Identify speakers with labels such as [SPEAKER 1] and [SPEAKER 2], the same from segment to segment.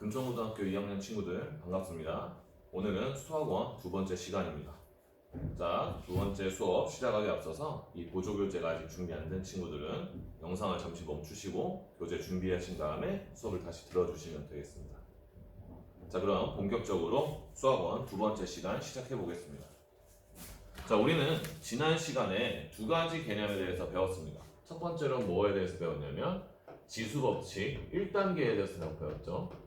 [SPEAKER 1] 금천고등학교 2학년 친구들 반갑습니다. 오늘은 수학원 두 번째 시간입니다. 자, 두 번째 수업 시작하기 앞서서 이 보조교재가 아직 준비 안 된 친구들은 영상을 잠시 멈추시고 교재 준비하신 다음에 수업을 다시 들어주시면 되겠습니다. 자, 그럼 본격적으로 수학원 두 번째 시간 시작해 보겠습니다. 자, 우리는 지난 시간에 두 가지 개념에 대해서 배웠습니다. 첫 번째로 뭐에 대해서 배웠냐면 지수법칙 1단계에 대해서 배웠죠.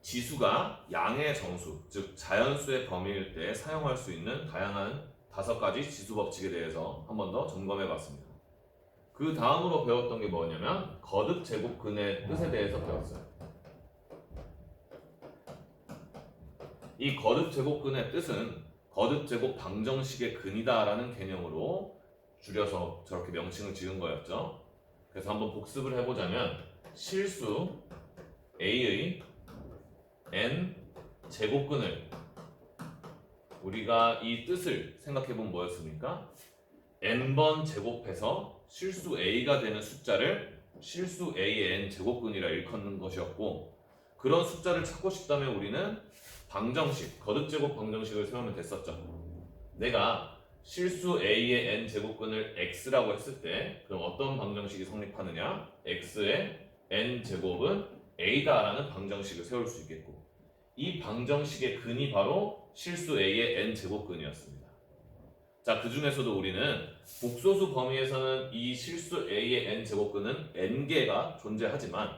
[SPEAKER 1] 지수가 양의 정수, 즉 자연수의 범위일 때 사용할 수 있는 다양한 5가지 지수법칙에 대해서 한 번 더 점검해 봤습니다. 그 다음으로 배웠던 게 뭐냐면 거듭 제곱근의 뜻에 대해서 배웠어요. 이 거듭 제곱근의 뜻은 거듭 제곱 방정식의 근이다 라는 개념으로 줄여서 저렇게 명칭을 지은 거였죠. 그래서 한번 복습을 해보자면 실수 A의 n 제곱근을 우리가 이 뜻을 생각해보면 뭐였습니까? n번 제곱해서 실수 a가 되는 숫자를 실수 a의 n 제곱근이라 일컫는 것이었고, 그런 숫자를 찾고 싶다면 우리는 방정식, 거듭제곱 방정식을 세우면 됐었죠. 내가 실수 a의 n 제곱근을 x라고 했을 때 그럼 어떤 방정식이 성립하느냐? x의 n 제곱은 a다라는 방정식을 세울 수 있겠고, 이 방정식의 근이 바로 실수 a의 n 제곱근이었습니다. 자, 그 중에서도 우리는 복소수 범위에서는 이 실수 a의 n 제곱근은 n개가 존재하지만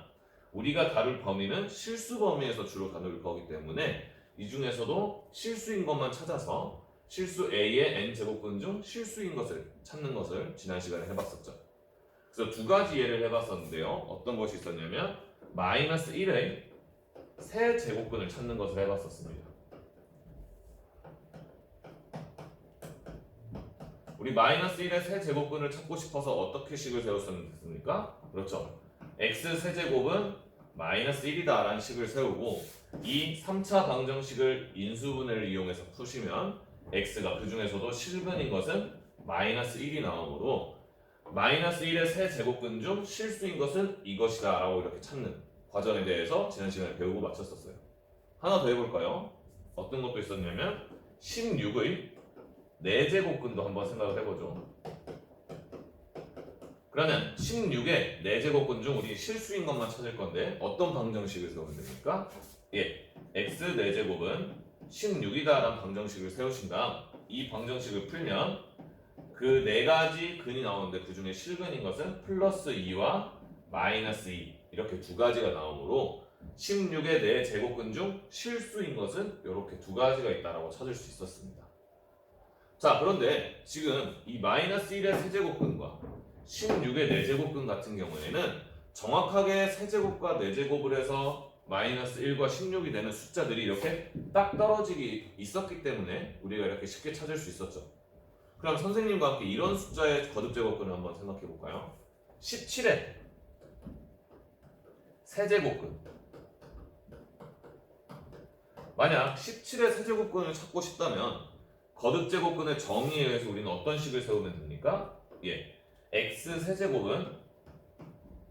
[SPEAKER 1] 우리가 다룰 범위는 실수 범위에서 주로 다룰 거기 때문에 이 중에서도 실수인 것만 찾아서 실수 a의 n 제곱근 중 실수인 것을 찾는 것을 지난 시간에 해봤었죠. 그래서 두 가지 예를 해봤었는데요. 어떤 것이 있었냐면 마이너스 1의 세 제곱근을 찾는 것을 해봤었습니다. 우리 마이너스 1의 세 제곱근을 찾고 싶어서 어떻게 식을 세웠으면 됐습니까? 그렇죠. x 세제곱은 마이너스 1이다 라는 식을 세우고, 이 3차 방정식을 인수분해를 이용해서 푸시면 x가 그 중에서도 실근인 것은 마이너스 1이 나오므로 마이너스 1의 세 제곱근 중 실수인 것은 이것이다 라고 이렇게 찾는 과정에 대해서 지난 시간에 배우고 마쳤었어요. 하나 더 해볼까요? 어떤 것도 있었냐면 16의 4제곱근도 한번 생각을 해보죠. 그러면 16의 4제곱근 중 우리 실수인 것만 찾을 건데 어떤 방정식을 세우면 됩니까? x 4제곱은 16이다 라는 방정식을 세우신 다음 이 방정식을 풀면 그 4가지 근이 나오는데 그 중에 실근인 것은 플러스 2와 마이너스 2 이렇게 두 가지가 나오므로 16의 4제곱근 중 실수인 것은 이렇게 두 가지가 있다라고 찾을 수 있었습니다. 자, 그런데 지금 이 마이너스 1의 세제곱근과 16의 4제곱근 같은 경우에는 정확하게 세제곱과 4제곱을 해서 마이너스 1과 16이 되는 숫자들이 이렇게 딱 떨어지기 있었기 때문에 우리가 이렇게 쉽게 찾을 수 있었죠. 그럼 선생님과 함께 이런 숫자의 거듭제곱근을 한번 생각해 볼까요? 17의 세제곱근. 만약 17의 세제곱근을 찾고 싶다면 거듭제곱근의 정의에 의해서 우리는 어떤 식을 세우면 됩니까? x 세제곱은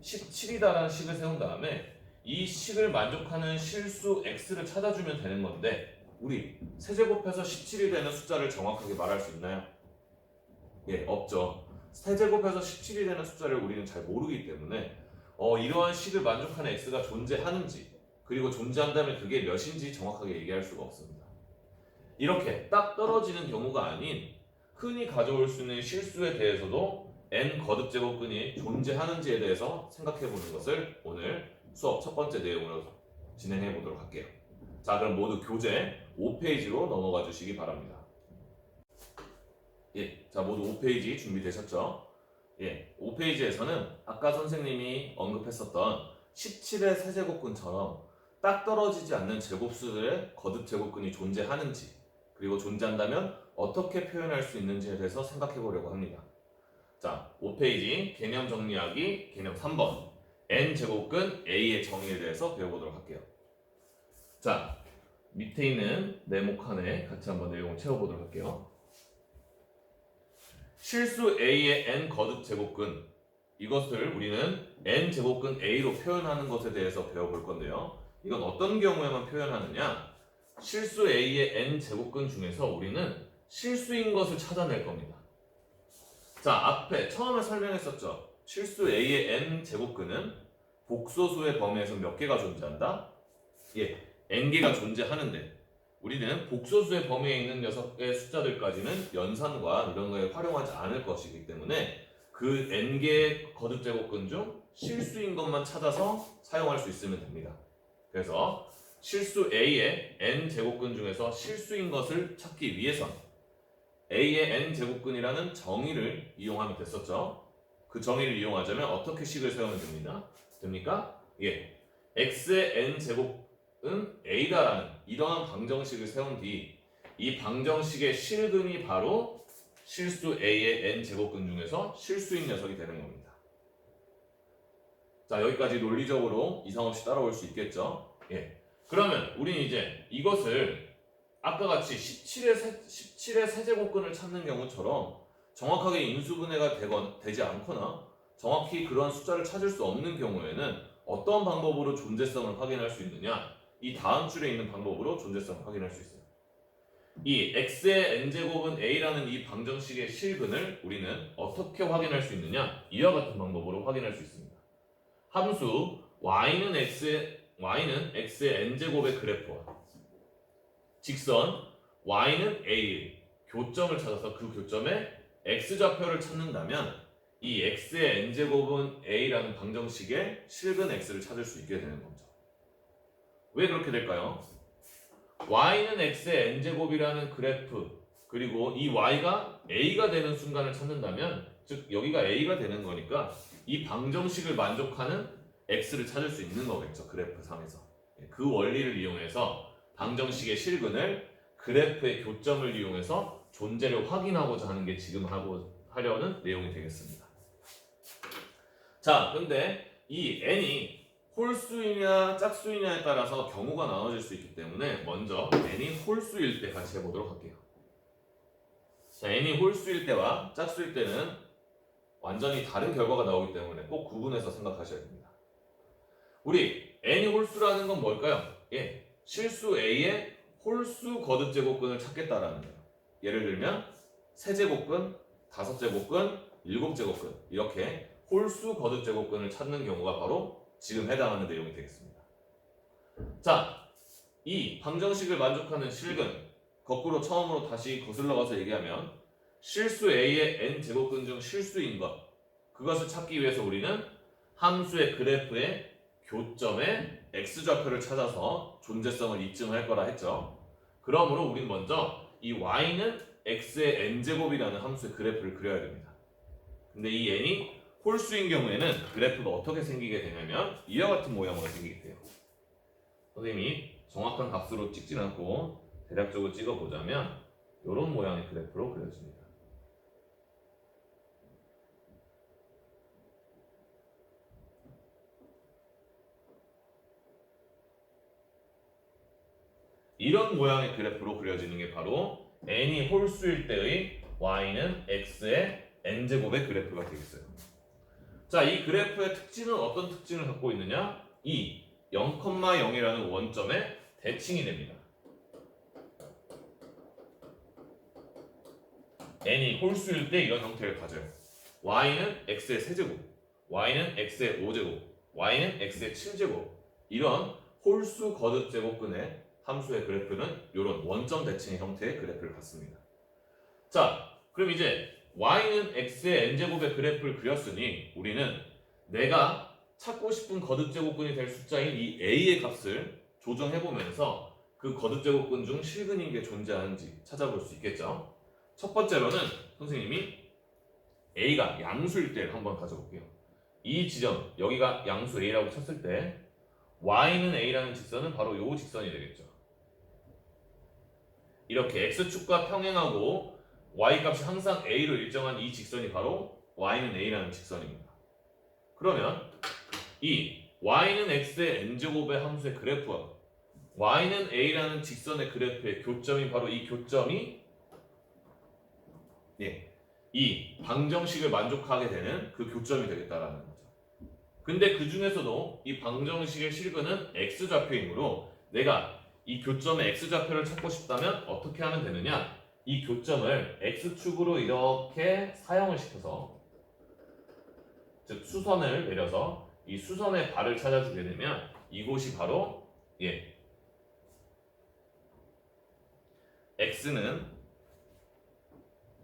[SPEAKER 1] 17이다라는 식을 세운 다음에 이 식을 만족하는 실수 x를 찾아주면 되는 건데, 우리 세제곱해서 17이 되는 숫자를 정확하게 말할 수 있나요? 없죠. 세제곱해서 17이 되는 숫자를 우리는 잘 모르기 때문에 이러한 식을 만족하는 x가 존재하는지, 그리고 존재한다면 그게 몇인지 정확하게 얘기할 수가 없습니다. 이렇게 딱 떨어지는 경우가 아닌 흔히 가져올 수 있는 실수에 대해서도 n 거듭제곱근이 존재하는지에 대해서 생각해 보는 것을 오늘 수업 첫 번째 내용으로 진행해 보도록 할게요. 자, 그럼 모두 교재 5페이지로 넘어가 주시기 바랍니다. 자, 모두 5페이지 준비되셨죠? 5페이지에서는 아까 선생님이 언급했었던 17의 세제곱근처럼 딱 떨어지지 않는 제곱수들의 거듭제곱근이 존재하는지, 그리고 존재한다면 어떻게 표현할 수 있는지에 대해서 생각해 보려고 합니다. 자, 5페이지 개념 정리하기 개념 3번 n제곱근 a의 정의에 대해서 배워보도록 할게요. 자, 밑에 있는 네모칸에 같이 한번 내용을 채워보도록 할게요. 실수 a의 n 거듭 제곱근, 이것을 우리는 n제곱근 a로 표현하는 것에 대해서 배워볼 건데요. 이건 어떤 경우에만 표현하느냐? 실수 a의 n제곱근 중에서 우리는 실수인 것을 찾아낼 겁니다. 자, 앞에 처음에 설명했었죠. 실수 a의 n제곱근은 복소수의 범위에서 몇 개가 존재한다? 예, n개가 존재하는데 우리는 복소수의 범위에 있는 녀석의 숫자들까지는 연산과 이런 거에 활용하지 않을 것이기 때문에 그 n개의 거듭제곱근 중 실수인 것만 찾아서 사용할 수 있으면 됩니다. 그래서 실수 a의 n제곱근 중에서 실수인 것을 찾기 위해선 a의 n제곱근이라는 정의를 이용하면 됐었죠. 그 정의를 이용하자면 어떻게 식을 세우면 됩니까? 예, x의 n제곱은 a다라는 이러한 방정식을 세운 뒤 이 방정식의 실근이 바로 실수 a의 n제곱근 중에서 실수인 녀석이 되는 겁니다. 자, 여기까지 논리적으로 이상 없이 따라올 수 있겠죠? 예. 그러면 우리는 이제 이것을 아까 같이 17의 세제곱근을 찾는 경우처럼 정확하게 인수분해가 되지 않거나 정확히 그런 숫자를 찾을 수 없는 경우에는 어떤 방법으로 존재성을 확인할 수 있느냐? 이 다음 줄에 있는 방법으로 존재성을 확인할 수 있어요. 이 x의 n제곱은 a라는 이 방정식의 실근을 우리는 어떻게 확인할 수 있느냐? 이와 같은 방법으로 확인할 수 있습니다. 함수 y는 x의 n제곱의 그래프와 직선 y는 a의 교점을 찾아서 그 교점에 x좌표를 찾는다면 이 x의 n제곱은 a라는 방정식의 실근 x를 찾을 수 있게 되는 거죠. 왜 그렇게 될까요? y는 x의 n제곱이라는 그래프 그리고 이 y가 a가 되는 순간을 찾는다면 즉 여기가 a가 되는 거니까 이 방정식을 만족하는 x를 찾을 수 있는 거겠죠. 그래프 상에서. 그 원리를 이용해서 방정식의 실근을 그래프의 교점을 이용해서 존재를 확인하고자 하는 게 지금 하려는 내용이 되겠습니다. 자, 근데 이 n이 홀수이냐 짝수이냐에 따라서 경우가 나눠질 수 있기 때문에 먼저 n이 홀수일 때 같이 해보도록 할게요. 자, n이 홀수일 때와 짝수일 때는 완전히 다른 결과가 나오기 때문에 꼭 구분해서 생각하셔야 됩니다. 우리 n이 홀수라는 건 뭘까요? 예, 실수 a의 홀수 거듭제곱근을 찾겠다라는 거예요. 예를 들면 세제곱근, 다섯제곱근, 일곱제곱근 이렇게 홀수 거듭제곱근을 찾는 경우가 바로 지금 해당하는 내용이 되겠습니다. 자, 이 방정식을 만족하는 실근 거꾸로 처음으로 다시 거슬러 가서 얘기하면 실수 a의 n제곱근 중 실수인 것 그것을 찾기 위해서 우리는 함수의 그래프의 교점에 x좌표를 찾아서 존재성을 입증할 거라 했죠. 그러므로 우린 먼저 이 y는 x의 n제곱이라는 함수의 그래프를 그려야 됩니다. 근데 이 n이 홀수인 경우에는 그래프가 어떻게 생기게 되냐면 이와 같은 모양으로 생기게 돼요. 선생님이 정확한 값으로 찍지 않고 대략적으로 찍어보자면 이런 모양의 그래프로 그려집니다. 이런 모양의 그래프로 그려지는 게 바로 n이 홀수일 때의 y는 x의 n제곱의 그래프가 되겠어요. 자, 이 그래프의 특징은 어떤 특징을 갖고 있느냐? 이 0,0이라는 원점의 대칭이 됩니다. n이 홀수일 때 이런 형태를 가져요. y는 x의 세제곱, y는 x의 5제곱, y는 x의 7제곱 이런 홀수 거듭제곱근의 함수의 그래프는 이런 원점 대칭의 형태의 그래프를 갖습니다. 자, 그럼 이제 y는 x의 n제곱의 그래프를 그렸으니 우리는 내가 찾고 싶은 거듭제곱근이 될 숫자인 이 a의 값을 조정해보면서 그 거듭제곱근 중 실근인 게 존재하는지 찾아볼 수 있겠죠. 첫 번째로는 선생님이 a가 양수일 때를 한번 가져볼게요. 이 지점, 여기가 양수 a라고 쳤을 때 y는 a라는 직선은 바로 이 직선이 되겠죠. 이렇게 x축과 평행하고 y값이 항상 a로 일정한 이 직선이 바로 y는 a라는 직선입니다. 그러면 이 y는 x의 n제곱의 함수의 그래프와 y는 a라는 직선의 그래프의 교점이 바로 이 교점이 이 방정식을 만족하게 되는 그 교점이 되겠다라는 거죠. 근데 그 중에서도 이 방정식의 실근은 x좌표이므로 내가 이 교점의 x좌표를 찾고 싶다면 어떻게 하면 되느냐? 이 교점을 x축으로 이렇게 사형을 시켜서, 즉 수선을 내려서 이 수선의 발을 찾아주게 되면 이곳이 바로 x는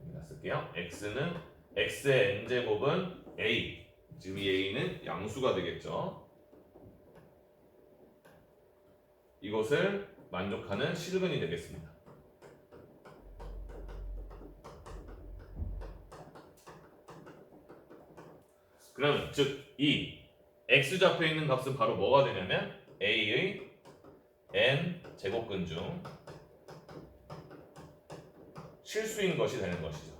[SPEAKER 1] 여기다 쓸게요. x는 x의 n제곱은 a, 지금 이 a는 양수가 되겠죠. 이것을 만족하는 실근이 되겠습니다. 그러면 즉 이 x좌표에 있는 값은 바로 뭐가 되냐면 a의 n 제곱근 중 실수인 것이 되는 것이죠.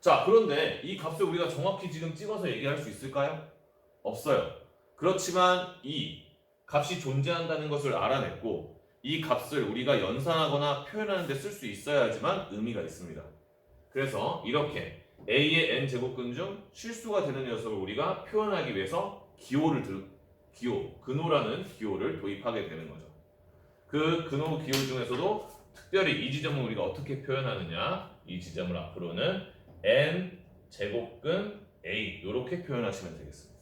[SPEAKER 1] 자, 그런데 이 값을 우리가 정확히 지금 찍어서 얘기할 수 있을까요? 없어요. 그렇지만 이 값이 존재한다는 것을 알아냈고 이 값을 우리가 연산하거나 표현하는 데 쓸 수 있어야지만 의미가 있습니다. 그래서 이렇게 a의 n 제곱근 중 실수가 되는 녀석을 우리가 표현하기 위해서 근호라는 기호를 도입하게 되는 거죠. 그 근호 기호 중에서도 특별히 이 지점을 우리가 어떻게 표현하느냐, 이 지점을 앞으로는 n 제곱근 a 이렇게 표현하시면 되겠습니다.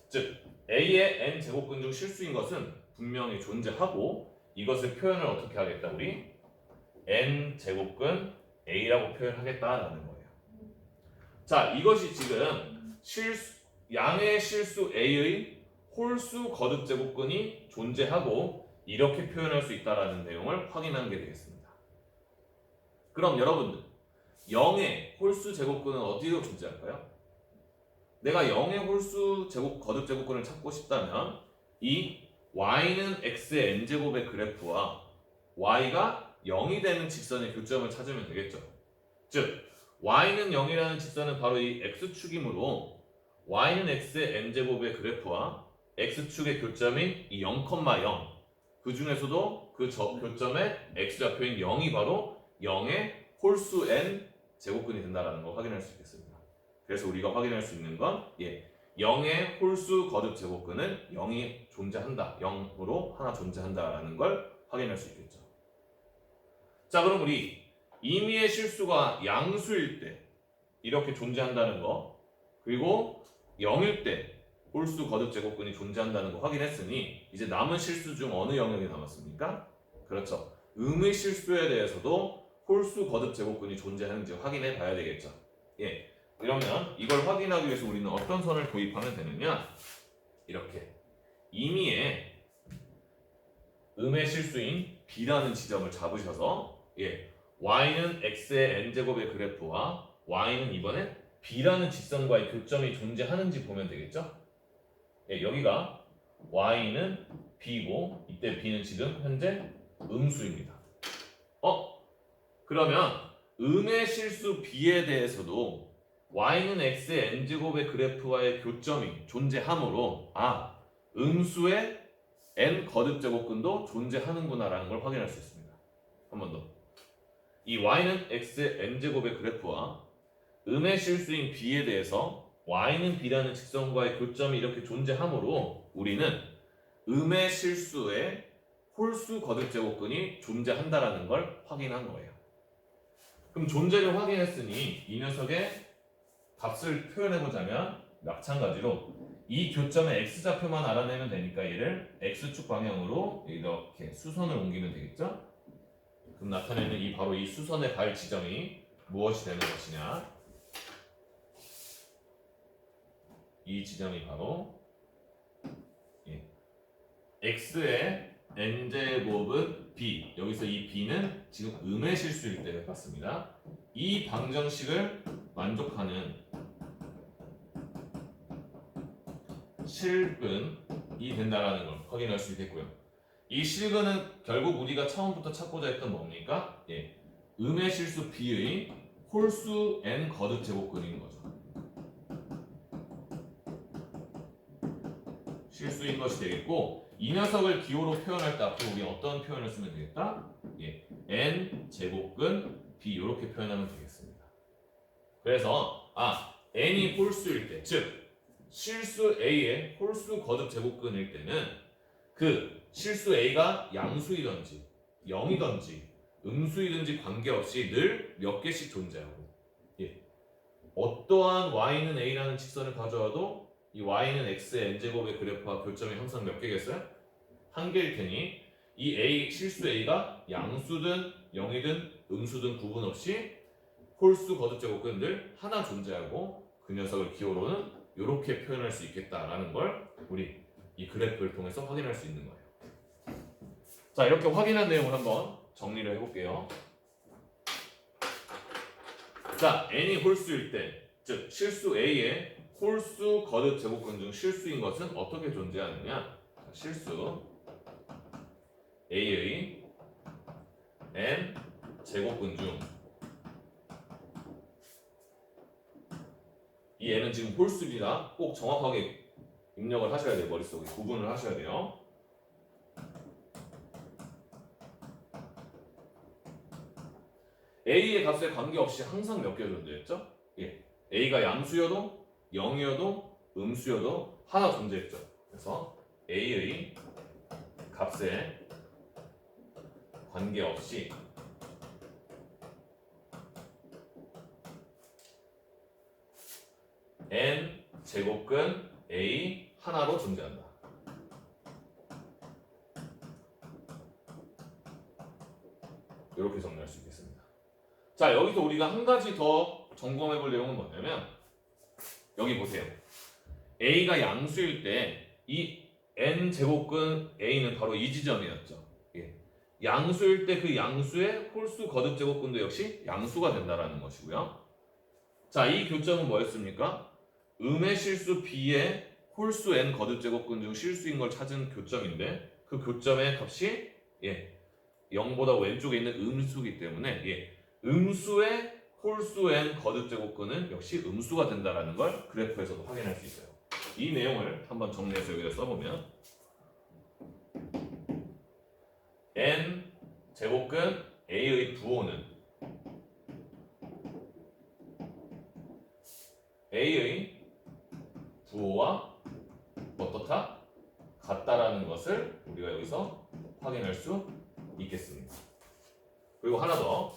[SPEAKER 1] 즉 a의 n 제곱근 중 실수인 것은 분명히 존재하고 이것을 표현을 어떻게 하겠다? 우리 n 제곱근 a라고 표현하겠다라는 거예요. 자, 이것이 지금 양의 실수 a의 홀수 거듭 제곱근이 존재하고 이렇게 표현할 수 있다라는 내용을 확인한 게 되겠습니다. 그럼 여러분들 0의 홀수 제곱근은 어디로 존재할까요? 내가 0의 홀수 거듭 제곱근을 찾고 싶다면 이 y는 x의 n제곱의 그래프와 y가 0이 되는 직선의 교점을 찾으면 되겠죠. 즉 y는 0이라는 직선은 바로 이 x축이므로 y는 x의 n제곱의 그래프와 x축의 교점인 이 0,0 그 중에서도 그 교점의 x좌표인 0이 바로 0의 홀수 n 제곱근이 된다는 걸 확인할 수 있겠습니다. 그래서 우리가 확인할 수 있는 건 0의 홀수 거듭 제곱근은 0이 존재한다. 0으로 하나 존재한다라는 걸 확인할 수 있겠죠. 자, 그럼 우리 임의의 실수가 양수일 때 이렇게 존재한다는 거, 그리고 0일 때 홀수 거듭 제곱근이 존재한다는 거 확인했으니 이제 남은 실수 중 어느 영역이 남았습니까? 그렇죠. 음의 실수에 대해서도 홀수 거듭 제곱근이 존재하는지 확인해 봐야 되겠죠. 그러면 이걸 확인하기 위해서 우리는 어떤 선을 도입하면 되느냐? 이렇게 임의의 음의 실수인 b라는 지점을 잡으셔서 y는 x의 n제곱의 그래프와 y는 이번에 b라는 직선과의 교점이 존재하는지 보면 되겠죠? 여기가 y는 b고 이때 b는 지금 현재 음수입니다. 그러면 음의 실수 b에 대해서도 y는 x의 n제곱의 그래프와의 교점이 존재하므로 음수의 n 거듭 제곱근도 존재하는구나 라는 걸 확인할 수 있습니다. 한 번 더. 이 y는 x의 n제곱의 그래프와 음의 실수인 b에 대해서 y는 b라는 직선과의 교점이 이렇게 존재하므로 우리는 음의 실수의 홀수 거듭 제곱근이 존재한다라는 걸 확인한 거예요. 그럼 존재를 확인했으니 이 녀석의 값을 표현해보자면 마찬가지로 이 교점의 x좌표만 알아내면 되니까 얘를 x축 방향으로 이렇게 수선을 옮기면 되겠죠? 그럼 나타내는 바로 이 수선의 발 지점이 무엇이 되는 것이냐? 이 지점이 바로 x의 n제곱은 b, 여기서 이 b는 지금 음의 실수일 때 봤습니다. 이 방정식을 만족하는 실근이 된다라는 걸 확인할 수 있겠고요. 이 실근은 결국 우리가 처음부터 찾고자 했던 뭡니까? 음의 실수 b의 홀수 n 거듭 제곱근인 거죠. 실수인 것이 되겠고 이 녀석을 기호로 표현할 때 앞으로 우리 어떤 표현을 쓰면 되겠다? 예, n 제곱근 b 이렇게 표현하면 되겠습니다. 그래서 n이 홀수일 때, 즉 실수 a의 홀수 거듭 제곱근일 때는 그 실수 a가 양수이든지 0이든지 음수이든지 관계없이 늘 몇 개씩 존재하고, 예, 어떠한 y는 a라는 직선을 가져와도 이 y는 x의 n제곱의 그래프와 교점이 항상 몇 개겠어요? 한 개일 테니 이 a 실수 a가 양수든 0이든 음수든 구분 없이 홀수 거듭 제곱근 늘 하나 존재하고 그 녀석을 기호로는 이렇게 표현할 수 있겠다라는 걸 우리 이 그래프를 통해서 확인할 수 있는 거예요. 자, 이렇게 확인한 내용을 한번 정리를 해볼게요. 자, n이 홀수일 때, 즉 실수 a의 홀수 거듭 제곱근 중 실수인 것은 어떻게 존재하느냐? 자, 실수 a의 n 제곱근 중 이 n은 지금 홀수입니다. 꼭 정확하게 입력을 하셔야 돼요. 머릿속에 구분을 하셔야 돼요. a의 값에 관계없이 항상 몇 개 존재했죠? 예, a가 양수여도 0이어도 음수여도 하나 존재했죠. 그래서 a의 값에 관계없이 n 제곱근 a 하나로 존재한다. 이렇게 정리할 수 있겠습니다. 자, 여기서 우리가 한 가지 더 점검해 볼 내용은 뭐냐면, 여기 보세요. a가 양수일 때 이 n 제곱근 a는 바로 이 지점이었죠. 예. 양수일 때 그 양수의 홀수 거듭 제곱근도 역시 양수가 된다라는 것이고요. 자, 이 교점은 뭐였습니까? 음의 실수 b의 홀수 n 거듭 제곱근 중 실수인 걸 찾은 교점인데, 그 교점의 값이 0보다 왼쪽에 있는 음수이기 때문에 음수의 홀수 n 거듭 제곱근은 역시 음수가 된다라는 걸 그래프에서도 확인할 수 있어요. 이 내용을 한번 정리해서 여기다 써보면, n 제곱근 a의 부호는 a의 부호와 어떻다? 같다라는 것을 우리가 여기서 확인할 수 있겠습니다. 그리고 하나 더,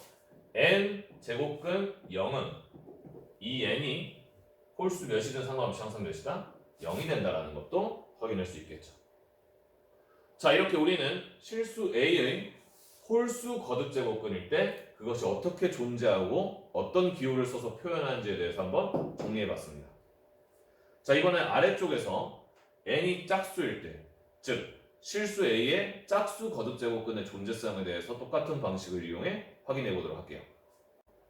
[SPEAKER 1] n 제곱근 0은 이 n이 홀수 몇이든 상관없이 항상 몇이다? 0이 된다라는 것도 확인할 수 있겠죠. 자, 이렇게 우리는 실수 a의 홀수 거듭 제곱근일 때 그것이 어떻게 존재하고 어떤 기호를 써서 표현하는지에 대해서 한번 정리해봤습니다. 자, 이번에 아래쪽에서 n이 짝수일 때, 즉 실수 a의 짝수 거듭 제곱근의 존재성에 대해서 똑같은 방식을 이용해 확인해 보도록 할게요.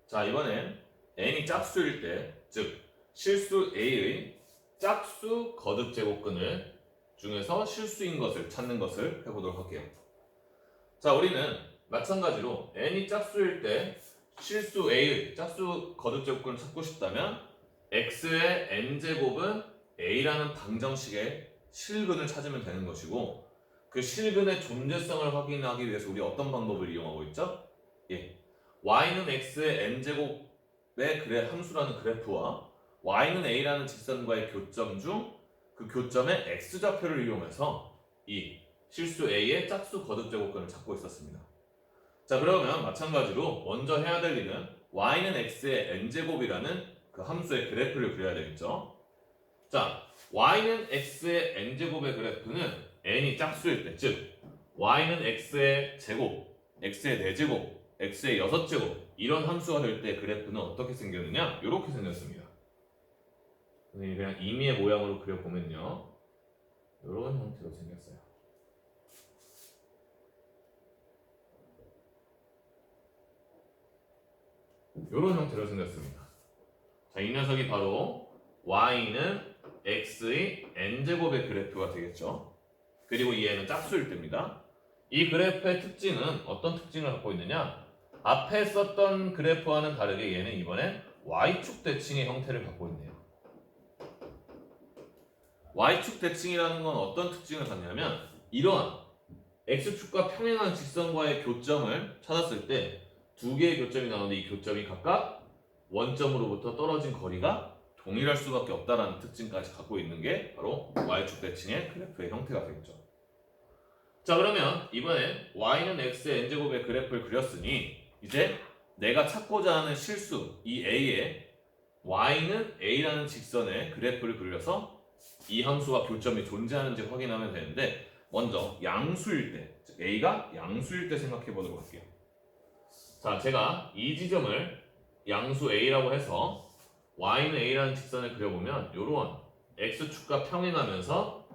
[SPEAKER 1] 자, 이번엔 n이 짝수일 때, 즉 실수 a의 짝수 거듭 제곱근을 중에서 실수인 것을 찾는 것을 해보도록 할게요. 자, 우리는 마찬가지로 n이 짝수일 때 실수 a의 짝수 거듭 제곱근을 찾고 싶다면 x의 n제곱은 a라는 방정식의 실근을 찾으면 되는 것이고, 그 실근의 존재성을 확인하기 위해서 우리 어떤 방법을 이용하고 있죠? y는 x의 n제곱의 함수라는 그래프와 y는 a라는 직선과의 교점 중 그 교점의 x좌표를 이용해서 이 실수 a의 짝수 거듭 제곱근을 찾고 있었습니다. 자, 그러면 마찬가지로 먼저 해야 될 일은 y는 x의 n제곱이라는 그 함수의 그래프를 그려야 되겠죠. 자, y는 x의 n제곱의 그래프는 n이 짝수일 때, 즉 y는 x의 제곱, x의 4제곱, x의 6제곱 이런 함수가 될 때 그래프는 어떻게 생겼느냐? 이렇게 생겼습니다. 그냥 임의의 모양으로 그려보면요, 이런 형태로 생겼어요. 이런 형태로 생겼습니다. 자, 이 녀석이 바로 y는 x의 n제곱의 그래프가 되겠죠. 그리고 이 n은 짝수일 때입니다. 이 그래프의 특징은 어떤 특징을 갖고 있느냐? 앞에 썼던 그래프와는 다르게 얘는 이번엔 y축 대칭의 형태를 갖고 있네요. y축 대칭이라는 건 어떤 특징을 갖냐면, 이러한 x축과 평행한 직선과의 교점을 찾았을 때 두 개의 교점이 나오는데 이 교점이 각각 원점으로부터 떨어진 거리가 동일할 수밖에 없다는 특징까지 갖고 있는 게 바로 y축 대칭의 그래프의 형태가 되겠죠. 자, 그러면 이번엔 y는 x의 n제곱의 그래프를 그렸으니 이제 내가 찾고자 하는 실수 이 a에 y는 a라는 직선의 그래프를 그려서 이 함수와 교점이 존재하는지 확인하면 되는데, 먼저 양수일 때, 즉 a가 양수일 때 생각해 보도록 할게요. 자, 제가 이 지점을 양수 a라고 해서 y는 a라는 직선을 그려보면 이러한 x축과 평행하면서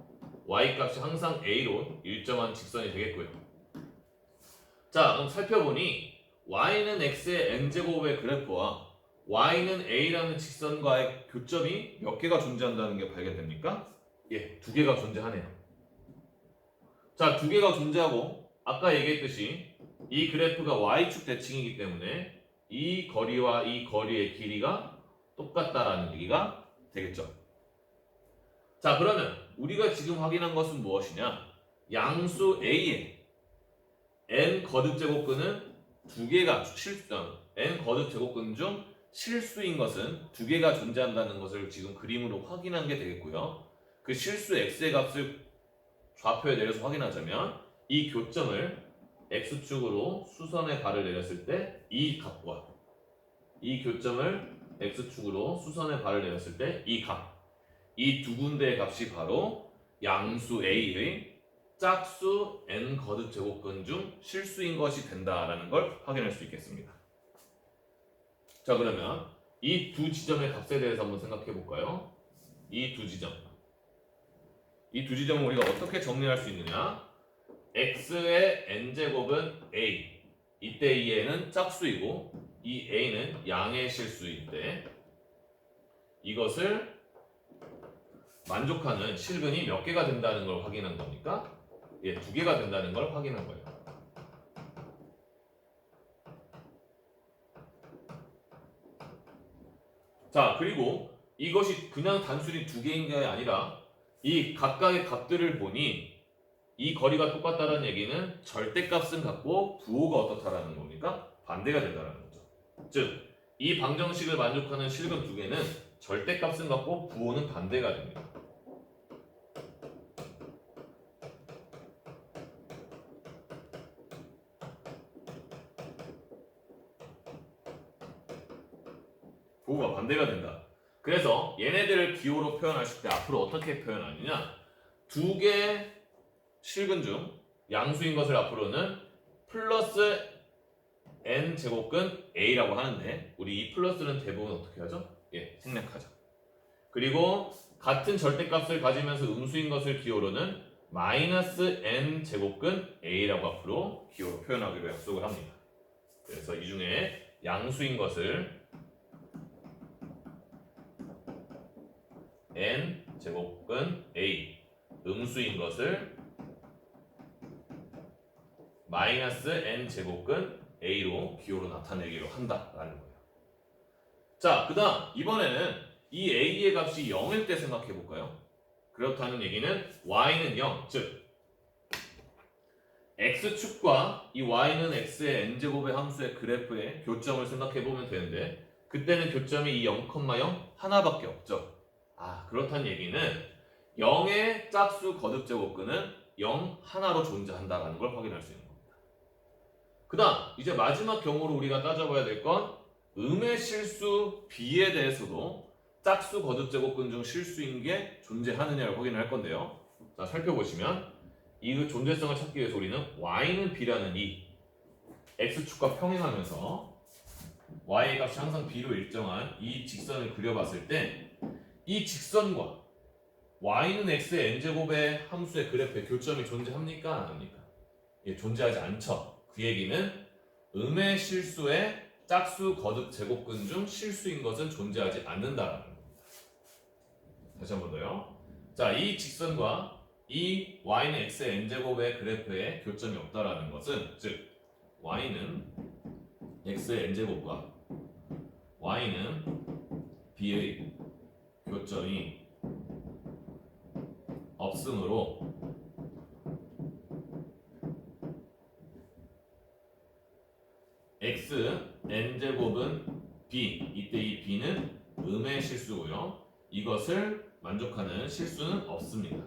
[SPEAKER 1] y 값이 항상 a로 일정한 직선이 되겠고요. 자, 그럼 살펴보니 y는 x의 n제곱의 그래프와 y는 a라는 직선과의 교점이 몇 개가 존재한다는 게 발견됩니까? 예, 두 개가 존재하네요. 자, 두 개가 존재하고 아까 얘기했듯이 이 그래프가 y축 대칭이기 때문에 이 거리와 이 거리의 길이가 똑같다라는 얘기가 되겠죠. 자, 그러면 우리가 지금 확인한 것은 무엇이냐? 양수 a의 n 거듭 제곱근은 두 개가 n 거듭 제곱근 중 실수인 것은 두 개가 존재한다는 것을 지금 그림으로 확인한 게 되겠고요. 그 실수 x의 값을 좌표에 내려서 확인하자면 이 교점을 x축으로 수선의 발을 내렸을 때 이 값과 이 교점을 x축으로 수선의 발을 내렸을 때 이 값, 이 두 군데의 값이 바로 양수 a의 짝수 n 거듭 제곱근 중 실수인 것이 된다라는 걸 확인할 수 있겠습니다. 자, 그러면 이 두 지점의 값에 대해서 한번 생각해 볼까요? 이 두 지점을 우리가 어떻게 정리할 수 있느냐? x의 n제곱은 a, 이때 이 n은 짝수이고 이 a는 양의 실수일 때 이것을 만족하는 실근이 몇 개가 된다는 걸 확인한 겁니까? 예, 두 개가 된다는 걸 확인한 거예요. 자, 그리고 이것이 그냥 단순히 두 개인 게 아니라 이 각각의 값들을 보니 이 거리가 똑같다는 얘기는 절대값은 같고 부호가 어떻다라는 겁니까? 반대가 된다는 거죠. 즉, 이 방정식을 만족하는 실근 두 개는 절대값은 같고 부호는 반대가 됩니다. 부호가 반대가 된다. 그래서 얘네들을 기호로 표현하실 때 앞으로 어떻게 표현하느냐? 두 개 실근 중 양수인 것을 앞으로는 플러스 n 제곱근 a라고 하는데 우리 이 플러스는 대부분 어떻게 하죠? 예, 생략하죠. 그리고 같은 절대값을 가지면서 음수인 것을 기호로는 마이너스 n 제곱근 a라고 앞으로 기호로 표현하기로 약속을 합니다. 그래서 이 중에 양수인 것을 n 제곱근 a, 음수인 것을 마이너스 n 제곱근 a로 기호로 나타내기로 한다라는 거예요. 자, 그 다음 이번에는 이 a의 값이 0일 때 생각해 볼까요? 그렇다는 얘기는 y는 0, 즉 x축과 이 y는 x의 n제곱의 함수의 그래프의 교점을 생각해 보면 되는데 그때는 교점이 이 0,0 하나밖에 없죠. 아, 그렇다는 얘기는 0의 짝수 거듭 제곱근은 0 하나로 존재한다라는 걸 확인할 수 있는 겁니다. 그 다음 이제 마지막 경우로 우리가 따져봐야 될 건 음의 실수 b에 대해서도 짝수 거듭 제곱근 중 실수인 게 존재하느냐를 확인할 건데요. 자, 살펴보시면 이 존재성을 찾기 위해서 우리는 y는 b라는 이 x축과 평행하면서 y의 값이 항상 b로 일정한 이 직선을 그려봤을 때 이 직선과 y는 x의 n제곱의 함수의 그래프의 교점이 존재합니까? 안 합니까? 예, 존재하지 않죠. 그 얘기는 음의 실수의 짝수 거듭 제곱근 중 실수인 것은 존재하지 않는다라는 겁니다. 다시 한 번 더요. 자, 이 직선과 이 y는 x의 n제곱의 그래프에 교점이 없다라는 것은 즉 y는 x의 n제곱과 y는 b의 교점이 없으므로 이때 이 b는 음의 실수고요. 이것을 만족하는 실수는 없습니다.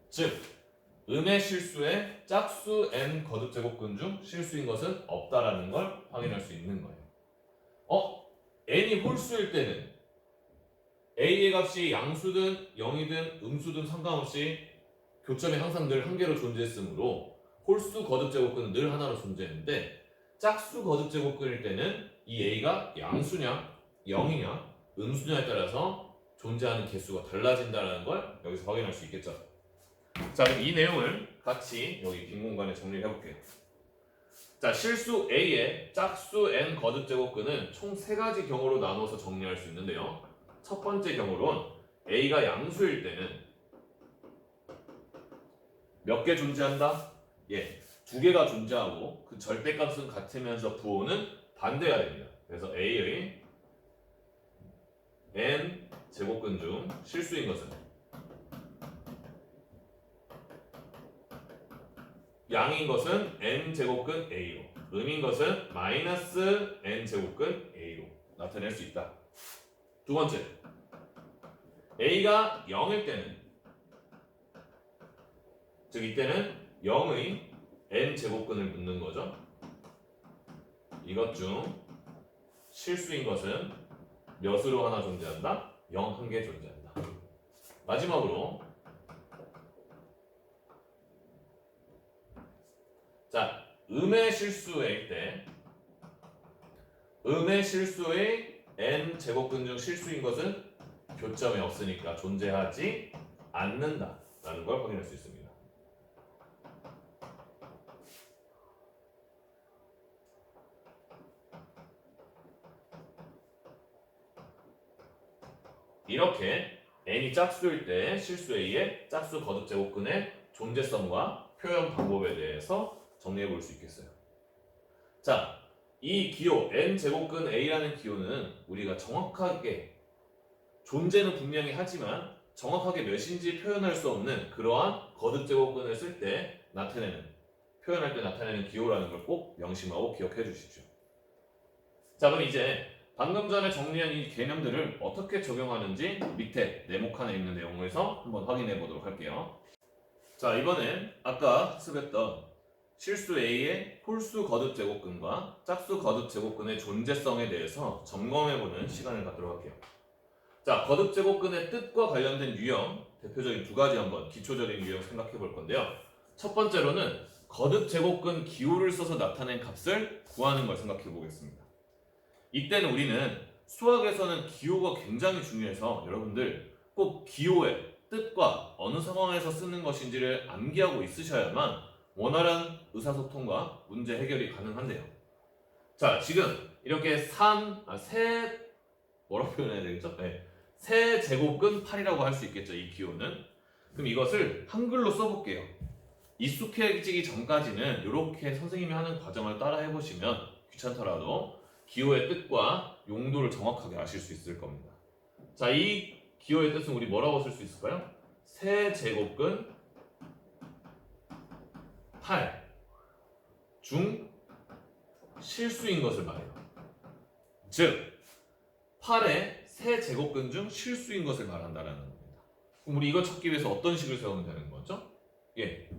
[SPEAKER 1] 즉 음의 실수에 짝수 n 거듭제곱근 중 실수인 것은 없다라는 걸 확인할 수 있는 거예요. n이 홀수일 때는 a의 값이 양수든 0이든 음수든 상관없이 교점이 항상 늘 한 개로 존재했으므로 홀수 거듭제곱근은 늘 하나로 존재했는데 짝수 거듭제곱근일 때는 이 a가 양수냐 0이냐 음수냐에 따라서 존재하는 개수가 달라진다는 걸 여기서 확인할 수 있겠죠. 자, 그럼 이 내용을 같이 여기 빈 공간에 정리를 해볼게요. 자, 실수 a의 짝수 n 거듭제곱근은 총 3가지 경우로 나눠서 정리할 수 있는데요. 첫 번째 경우론 a가 양수일 때는 몇 개 존재한다? 예, 2개가 존재하고 그 절대값은 같으면서 부호는 반대해야 됩니다. 그래서 a의 n 제곱근 중 실수인 것은 양인 것은 n 제곱근 a로, 음인 것은 마이너스 n 제곱근 a로 나타낼 수 있다. 두 번째, a가 0일 때는, 즉 이때는 0의 n 제곱근을 묻는 거죠. 이것 중 실수인 것은 몇으로 하나 존재한다? 0 한 개 존재한다. 마지막으로 자, 음의 실수일 때 음의 실수의 n 제곱근 중 실수인 것은 교점이 없으니까 존재하지 않는다라는 걸 확인할 수 있습니다. 이렇게 n이 짝수일 때 실수 a의 짝수 거듭제곱근의 존재성과 표현 방법에 대해서 정리해 볼 수 있겠어요. 자, 이 기호 n 제곱근 a라는 기호는 우리가 정확하게 존재는 분명히 하지만 정확하게 몇인지 표현할 수 없는 그러한 거듭제곱근을 쓸 때 표현할 때 나타내는 기호라는 걸 꼭 명심하고 기억해 주십시오. 자, 그럼 이제 방금 전에 정리한 이 개념들을 어떻게 적용하는지 밑에 네모칸에 있는 내용에서 한번 확인해 보도록 할게요. 자, 이번엔 아까 학습했던 실수 a의 홀수 거듭제곱근과 짝수 거듭제곱근의 존재성에 대해서 점검해보는 시간을 갖도록 할게요. 자, 거듭제곱근의 뜻과 관련된 유형, 대표적인 2가지 한번 기초적인 유형 생각해 볼 건데요. 첫 번째로는 거듭제곱근 기호를 써서 나타낸 값을 구하는 걸 생각해 보겠습니다. 이때는 우리는 수학에서는 기호가 굉장히 중요해서 여러분들 꼭 기호의 뜻과 어느 상황에서 쓰는 것인지를 암기하고 있으셔야만 원활한 의사소통과 문제 해결이 가능한데요. 자, 지금 이렇게 뭐라고 표현해야 되겠죠? 네. 세제곱근 8이라고 할 수 있겠죠, 이 기호는. 그럼 이것을 한글로 써볼게요. 익숙해지기 전까지는 이렇게 선생님이 하는 과정을 따라 해보시면 귀찮더라도 기호의 뜻과 용도를 정확하게 아실 수 있을 겁니다. 자, 이 기호의 뜻은 우리 뭐라고 쓸 수 있을까요? 세제곱근 8 중 실수인 것을 말해요. 즉 8의 세제곱근 중 실수인 것을 말한다라는 겁니다. 그럼 우리 이거 찾기 위해서 어떤 식을 세우면 되는 거죠? 예,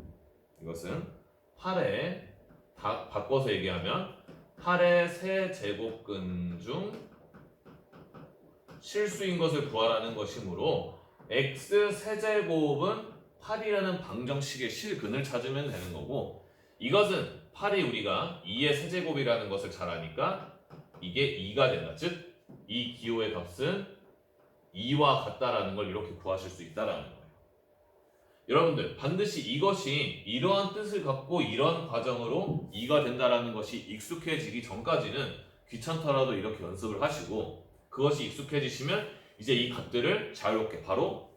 [SPEAKER 1] 이것은 8의 바꿔서 얘기하면 8의 세제곱근 중 실수인 것을 구하라는 것이므로 x 세제곱은 8이라는 방정식의 실근을 찾으면 되는 거고, 이것은 8이 우리가 2의 세제곱이라는 것을 잘 아니까 이게 2가 된다. 즉 이 기호의 값은 2와 같다라는 걸 이렇게 구하실 수 있다라는 거예요. 여러분들 반드시 이것이 이러한 뜻을 갖고 이러한 과정으로 2가 된다라는 것이 익숙해지기 전까지는 귀찮더라도 이렇게 연습을 하시고, 그것이 익숙해지시면 이제 이 값들을 자유롭게 바로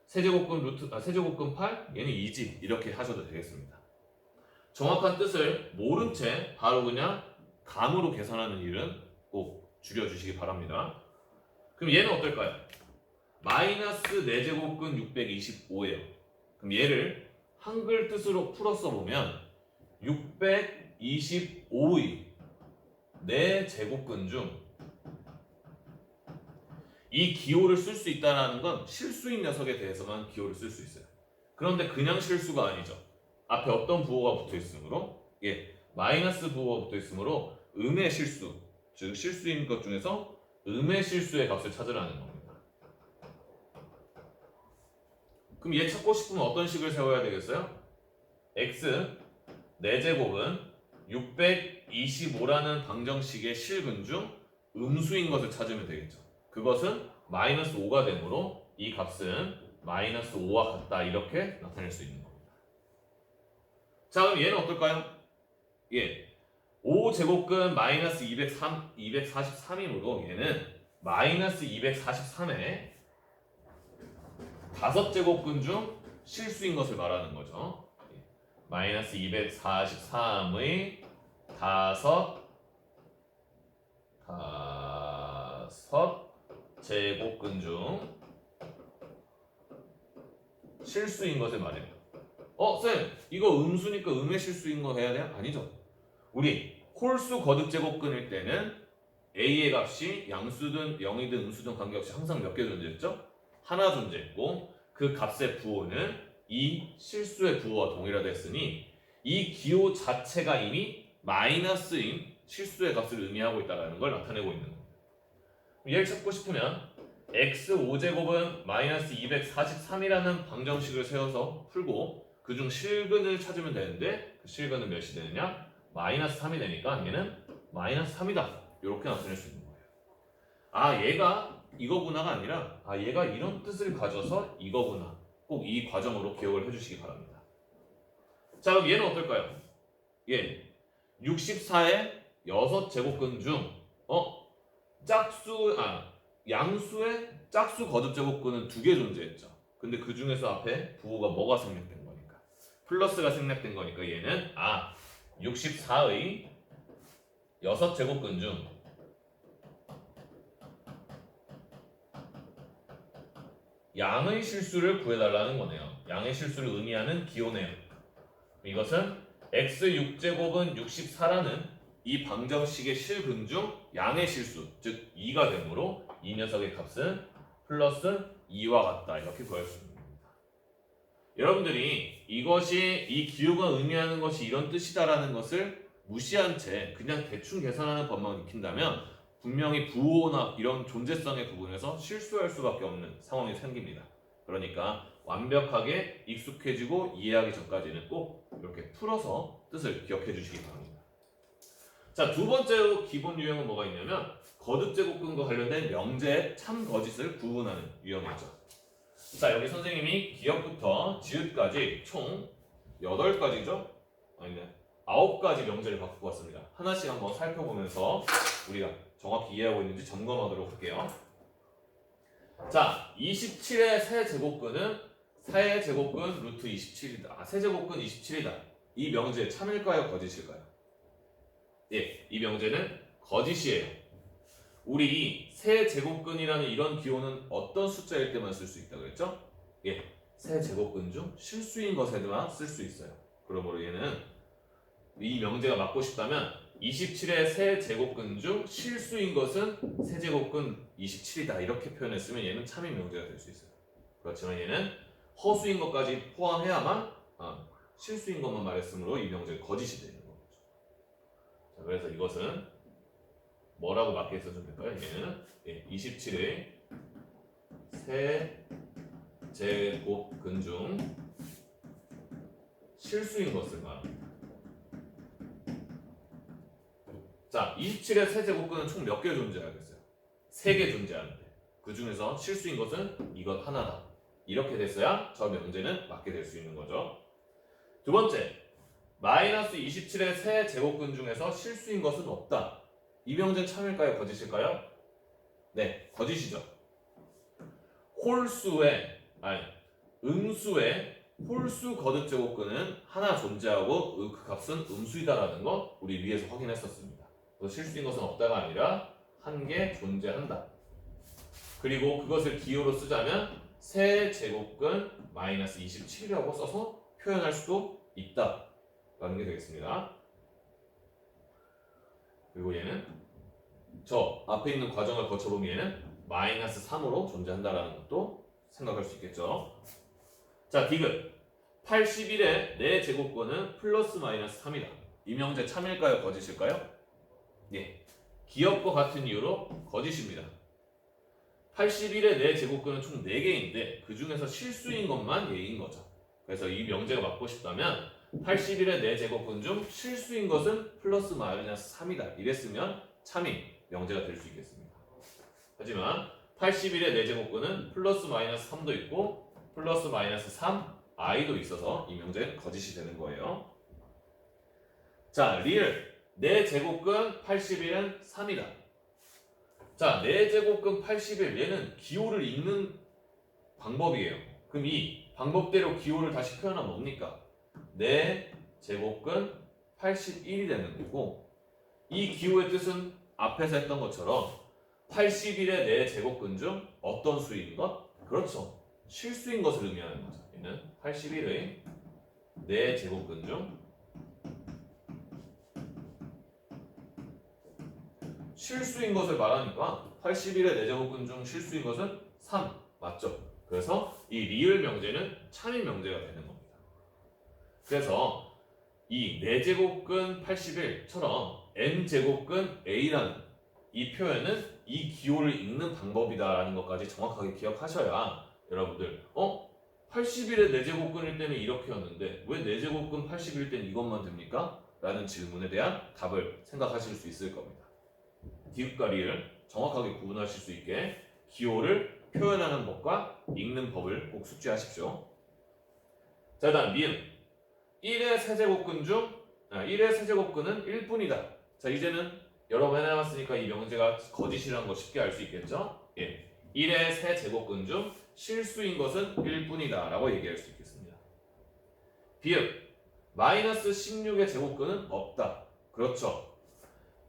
[SPEAKER 1] 세제곱근 8 얘는 2지 이렇게 하셔도 되겠습니다. 정확한 뜻을 모른 채 바로 그냥 감으로 계산하는 일은 꼭 줄여주시기 바랍니다. 그럼 얘는 어떨까요? 마이너스 4제곱근 625예요. 그럼 얘를 한글 뜻으로 풀어서 보면 625의 내 제곱근 중 이 기호를 쓸 수 있다는 건 실수인 녀석에 대해서만 기호를 쓸 수 있어요. 그런데 그냥 실수가 아니죠. 앞에 어떤 부호가 붙어 있으므로 마이너스 부호가 붙어 있으므로 음의 실수, 즉 실수인 것 중에서 음의 실수의 값을 찾으라는 겁니다. 그럼 얘 찾고 싶으면 어떤 식을 세워야 되겠어요? x 4제곱은 625라는 방정식의 실근 중 음수인 것을 찾으면 되겠죠. 그것은 마이너스 5가 되므로 이 값은 마이너스 5와 같다 이렇게 나타낼 수 있는 겁니다. 자, 그럼 얘는 어떨까요? 5제곱근 마이너스 243이므로 얘는 마이너스 243에 5제곱근 중 실수인 것을 말하는 거죠. 마이너스 243의 5제곱근 중 실수인 것을 말해요. 쌤, 이거 음수니까 음의 실수인 거 해야 돼요? 아니죠. 우리 홀수 거듭 제곱근일 때는 a의 값이 양수든 0이든 음수든 관계없이 항상 몇 개 존재했죠? 하나 존재했고 그 값의 부호는 이 실수의 부호와 동일하됐으니 이 기호 자체가 이미 마이너스인 실수의 값을 의미하고 있다는 걸 나타내고 있는 겁니다. 얘를 찾고 싶으면 x 5제곱은 마이너스 243이라는 방정식을 세워서 풀고 그중 실근을 찾으면 되는데 그 실근은 몇이 되느냐? 마이너스 3이 되니까 얘는 마이너스 3이다 이렇게 나타낼 수 있는 거예요. 얘가 이거구나가 아니라 얘가 이런 뜻을 가져서 이거구나, 꼭 이 과정으로 기억을 해주시기 바랍니다. 자, 그럼 얘는 어떨까요? 64의 6제곱근 중 양수의 짝수 거듭 제곱근은 2개 존재했죠. 근데 그 중에서 앞에 부호가 뭐가 생략된 거니까 플러스가 생략된 거니까 얘는 64의 6제곱근 중 양의 실수를 구해달라는 거네요. 양의 실수를 의미하는 기호네요. 이것은 x 6제곱은 64라는 이 방정식의 실근 중 양의 실수, 즉 2가 되므로 이 녀석의 값은 플러스 2와 같다 이렇게 구할 수 있는 겁니다. 여러분들이 이것이 이 기호가 의미하는 것이 이런 뜻이다라는 것을 무시한 채 그냥 대충 계산하는 법만 익힌다면 분명히 부호나 이런 존재성의 부분에서 실수할 수밖에 없는 상황이 생깁니다. 그러니까 완벽하게 익숙해지고 이해하기 전까지는 꼭 이렇게 풀어서 뜻을 기억해 주시기 바랍니다. 자, 두 번째 기본 유형은 뭐가 있냐면 거듭 제곱근과 관련된 명제의 참 거짓을 구분하는 유형이죠. 자, 여기 선생님이 기역부터 지읒까지 총 8가지죠? 아니네, 9가지 명제를 갖고 왔습니다. 하나씩 한번 살펴보면서 우리가 정확히 이해하고 있는지 점검하도록 할게요. 자, 27의 세제곱근은 세제곱근 루트 27이다. 세제곱근 27이다. 이 명제 참일까요? 거짓일까요? 이 명제는 거짓이에요. 우리 이 세제곱근이라는 이런 기호는 어떤 숫자일 때만 쓸 수 있다고 그랬죠? 세제곱근 중 실수인 것에만 쓸 수 있어요. 그러므로 얘는 이 명제가 맞고 싶다면 27의 세제곱근 중 실수인 것은 세제곱근 27이다 이렇게 표현했으면 얘는 참인 명제가 될 수 있어요. 그렇지만 얘는 허수인 것까지 포함해야만 실수인 것만 말했으므로 이 명제가 거짓이 되는 거죠. 자, 그래서 이것은 뭐라고 맞게 써주면 될까요? 얘는 27의 세제곱근 중 실수인 것을 말합니다. 자, 27의 세제곱근은 총 몇 개 존재하겠어요? 3개 존재하는데 그 중에서 실수인 것은 이것 하나다. 이렇게 됐어야 저 명제는 맞게 될 수 있는 거죠. 두 번째, 마이너스 27의 세제곱근 중에서 실수인 것은 없다. 이 명제는 참일까요? 거짓일까요? 네, 거짓이죠. 음수의 홀수 거듭 제곱근은 하나 존재하고 그 값은 음수이다라는 거 우리 위에서 확인했었습니다. 그래서 실수인 것은 없다가 아니라 한 개 존재한다. 그리고 그것을 기호로 쓰자면 세제곱근 마이너스 27이라고 써서 표현할 수도 있다라는 게 되겠습니다. 그리고 얘는 저 앞에 있는 과정을 거쳐보면 얘는 마이너스 3으로 존재한다라는 것도 생각할 수 있겠죠. 자, 디귿 81의 4제곱근은 플러스 마이너스 3이다. 이 명제 참일까요? 거짓일까요? 예, 기억과 같은 이유로 거짓입니다. 81의 4제곱근은 총 4개인데 그 중에서 실수인 것만 예인 거죠. 그래서 이 명제가 맞고 싶다면 81의 4제곱근 중 실수인 것은 플러스 마이너스 3이다. 이랬으면 참인 명제가 될 수 있겠습니다. 하지만 81의 4제곱근은 플러스 마이너스 3도 있고 플러스 마이너스 3i도 있어서 이 명제는 거짓이 되는 거예요. 자, 리을 4제곱근 81은 3이다. 자, 4제곱근 81 얘는 기호를 읽는 방법이에요. 그럼 이 방법대로 기호를 다시 표현하면 뭡니까? 4제곱근 81이 되는 거고 이 기호의 뜻은 앞에서 했던 것처럼 81의 4제곱근 중 어떤 수인 것? 그렇죠. 실수인 것을 의미하는 거죠. 얘는 81의 4제곱근 중 실수인 것을 말하니까 81의 4제곱근 중 실수인 것은 3 맞죠? 그래서 이 리을 명제는 참인 명제가 되는 겁니다. 그래서 이 4제곱근 81처럼 n제곱근 a라는 이 표현은 이 기호를 읽는 방법이다라는 것까지 정확하게 기억하셔야 여러분들 81의 4제곱근일 때는 이렇게였는데 왜 4제곱근 80일 때는 이것만 됩니까? 라는 질문에 대한 답을 생각하실 수 있을 겁니다. 디귿과 리을 정확하게 구분하실 수 있게 기호를 표현하는 법과 읽는 법을 꼭 숙지하십시오. 자, 다음 미음 1의 세제곱근 중 1의 세제곱근은 1뿐이다. 자, 이제는 여러 번 해놨으니까 이 명제가 거짓이라는 거 쉽게 알 수 있겠죠? 예, 1의 세제곱근 중 실수인 것은 1뿐이다 라고 얘기할 수 있겠습니다. 비읍 마이너스 16의 제곱근은 없다. 그렇죠.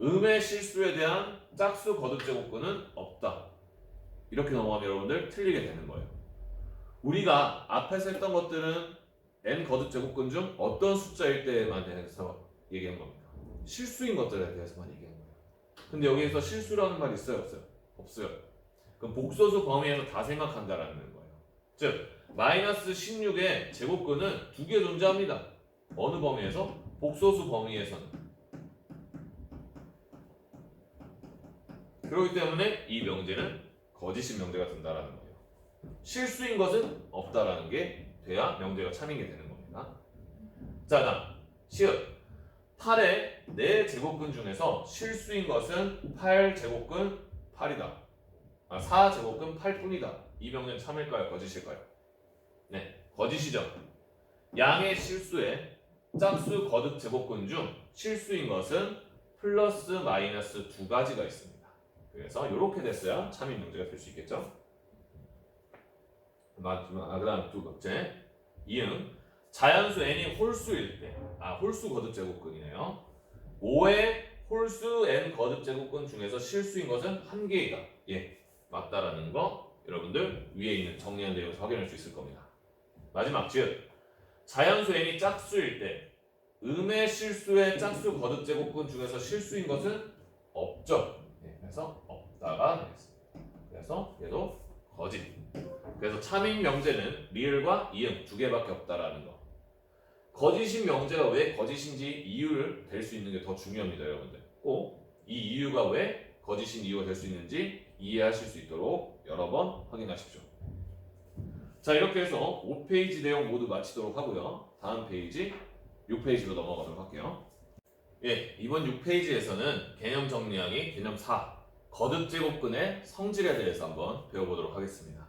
[SPEAKER 1] 음의 실수에 대한 짝수 거듭 제곱근은 없다. 이렇게 넘어가면 여러분들 틀리게 되는 거예요. 우리가 앞에서 했던 것들은 n 거듭 제곱근 중 어떤 숫자일 때만 대해서 얘기한 겁니다. 실수인 것들에 대해서만 얘기한 거예요. 근데 여기에서 실수라는 말이 있어요? 없어요? 없어요. 그럼 복소수 범위에서 다 생각한다라는 거예요. 즉 마이너스 16의 제곱근은 2개 존재합니다. 어느 범위에서? 복소수 범위에서는. 그렇기 때문에 이 명제는 거짓인 명제가 된다라는 거예요. 실수인 것은 없다라는 게 돼야 명제가 참인 게 되는 겁니다. 자, 다음 시읒 8의 4제곱근 중에서 실수인 것은 8제곱근 8이다. 4제곱근 8뿐이다. 이 명제는 참일까요? 거짓일까요? 네, 거짓이죠. 양의 실수에 짝수 거듭 제곱근 중 실수인 것은 플러스 마이너스 2가지가 있습니다. 그래서 이렇게 됐어야 참인 명제가 될 수 있겠죠. 그다음 두 번째 이응 자연수 n이 홀수일 때 홀수 거듭 제곱근이네요. 5의 홀수 n 거듭 제곱근 중에서 실수인 것은 1개이다. 예, 맞다라는 거 여러분들 위에 있는 정리한 내용에서 확인할 수 있을 겁니다. 마지막 즉 자연수 n이 짝수일 때 음의 실수의 짝수 거듭 제곱근 중에서 실수인 것은 없죠. 예, 그래서 없다가 되겠습니다. 그래서 얘도 거짓. 그래서 참인 명제는 리을과 이응 2개밖에 없다라는 거. 거짓인 명제가 왜 거짓인지 이유를 댈 수 있는 게 더 중요합니다, 여러분들. 꼭 이 이유가 왜 거짓인 이유가 될 수 있는지 이해하실 수 있도록 여러 번 확인하십시오. 자, 이렇게 해서 5페이지 내용 모두 마치도록 하고요. 다음 페이지 6페이지로 넘어가도록 할게요. 예, 이번 6페이지에서는 개념 정리하기 개념 4 거듭 제곱근의 성질에 대해서 한번 배워보도록 하겠습니다.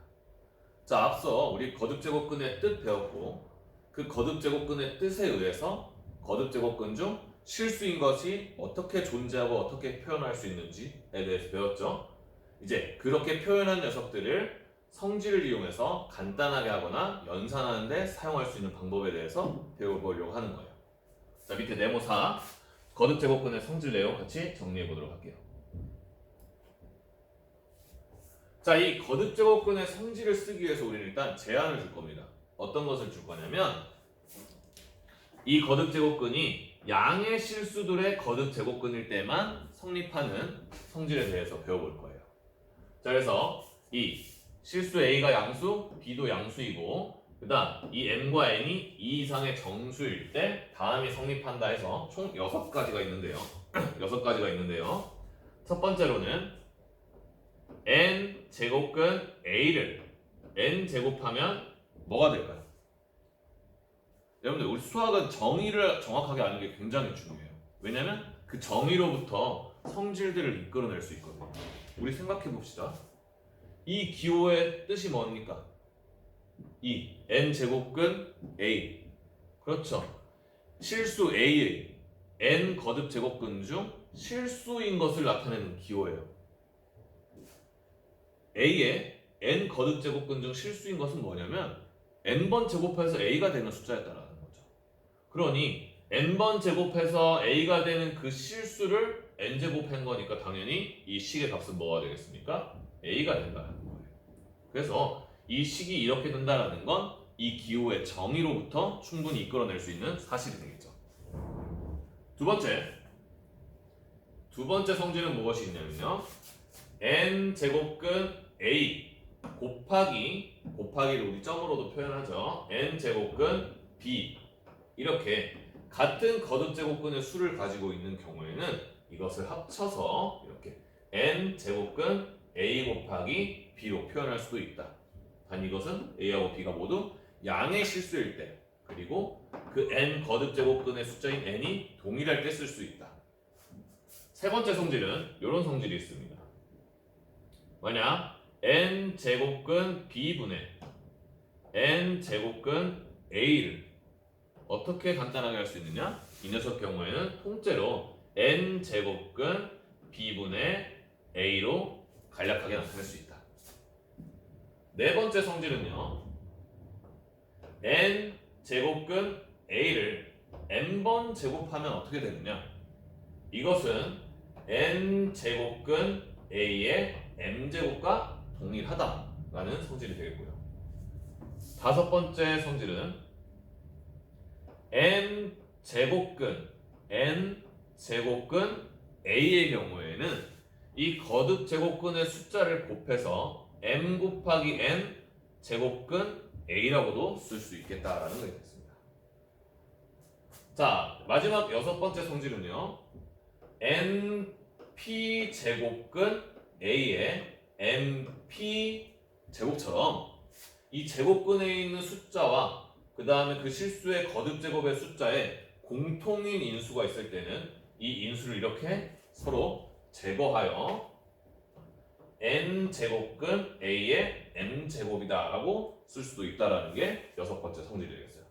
[SPEAKER 1] 자, 앞서 우리 거듭 제곱근의 뜻 배웠고 그 거듭 제곱근의 뜻에 의해서 거듭 제곱근 중 실수인 것이 어떻게 존재하고 어떻게 표현할 수 있는지에 대해서 배웠죠. 이제 그렇게 표현한 녀석들을 성질을 이용해서 간단하게 하거나 연산하는 데 사용할 수 있는 방법에 대해서 배워보려고 하는 거예요. 자, 밑에 네모 4 거듭 제곱근의 성질 내용 같이 정리해 보도록 할게요. 자, 이 거듭제곱근의 성질을 쓰기 위해서 우리는 일단 제한을 줄 겁니다. 어떤 것을 줄 거냐면 이 거듭제곱근이 양의 실수들의 거듭제곱근일 때만 성립하는 성질에 대해서 배워볼 거예요. 자, 그래서 이 실수 A가 양수, B도 양수이고 그 다음 이 M과 N이 2 이상의 정수일 때 다음이 성립한다 해서 총 6가지가 있는데요. 6가지가 있는데요. 첫 번째로는 N 제곱근 A를 N 제곱하면 뭐가 될까요? 여러분들 우리 수학은 정의를 정확하게 아는 게 굉장히 중요해요. 왜냐면 그 정의로부터 성질들을 이끌어낼 수 있거든요. 우리 생각해 봅시다. 이 기호의 뜻이 뭡니까? 이 N 제곱근 A. 그렇죠. 실수 A의 N 거듭 제곱근 중 실수인 것을 나타내는 기호예요. A의 N 거듭 제곱근 중 실수인 것은 뭐냐면 N번 제곱해서 A가 되는 숫자였다라는 거죠. 그러니 N번 제곱해서 A가 되는 그 실수를 N 제곱한 거니까 당연히 이 식의 값은 뭐가 되겠습니까? A가 된다는 거예요. 그래서 이 식이 이렇게 된다는 건 이 기호의 정의로부터 충분히 이끌어낼 수 있는 사실이 되겠죠. 두 번째 성질은 무엇이 있냐면요. N 제곱근 A 곱하기를 우리 점으로도 표현하죠. N 제곱근 B 이렇게 같은 거듭 제곱근의 수를 가지고 있는 경우에는 이것을 합쳐서 이렇게 N 제곱근 A 곱하기 B로 표현할 수도 있다. 단 이것은 A하고 B가 모두 양의 실수일 때 그리고 그 N 거듭 제곱근의 숫자인 N이 동일할 때 쓸 수 있다. 세 번째 성질은 이런 성질이 있습니다. 만약 N 제곱근 B분의 N 제곱근 A를 어떻게 간단하게 할 수 있느냐? 이 녀석 경우에는 통째로 N 제곱근 B분의 A로 간략하게 나타낼 수 있다. 네 번째 성질은요. N 제곱근 A를 N번 제곱하면 어떻게 되느냐? 이것은 N 제곱근 A의 M제곱과 동일하다라는 성질이 되겠고요. 다섯 번째 성질은 N 제곱근 A의 경우에는 이 거듭 제곱근의 숫자를 곱해서 M 곱하기 N 제곱근 A라고도 쓸 수 있겠다라는 게 되겠습니다. 자, 마지막 여섯 번째 성질은요. NP 제곱근 A의 MP 제곱처럼 이 제곱근에 있는 숫자와 그 다음에 그 실수의 거듭 제곱의 숫자에 공통인 인수가 있을 때는 이 인수를 이렇게 서로 제거하여 N 제곱근 A의 M 제곱이다라고 쓸 수도 있다라는 게 여섯 번째 성질이 되겠어요.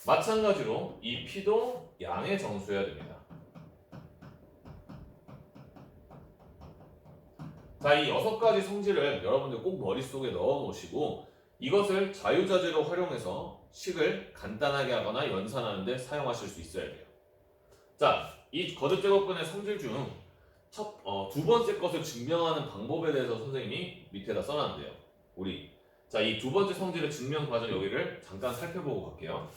[SPEAKER 1] 마찬가지로 이 P도 양의 정수여야 됩니다. 자, 이 6가지 성질을 여러분들 꼭 머릿속에 넣어 놓으시고 이것을 자유자재로 활용해서 식을 간단하게 하거나 연산하는 데 사용하실 수 있어야 돼요. 자, 이 거듭 제곱근의 성질 중 두 번째 것을 증명하는 방법에 대해서 선생님이 밑에다 써놨는데요. 자, 이 두 번째 성질의 증명 과정 여기를 잠깐 살펴보고 갈게요.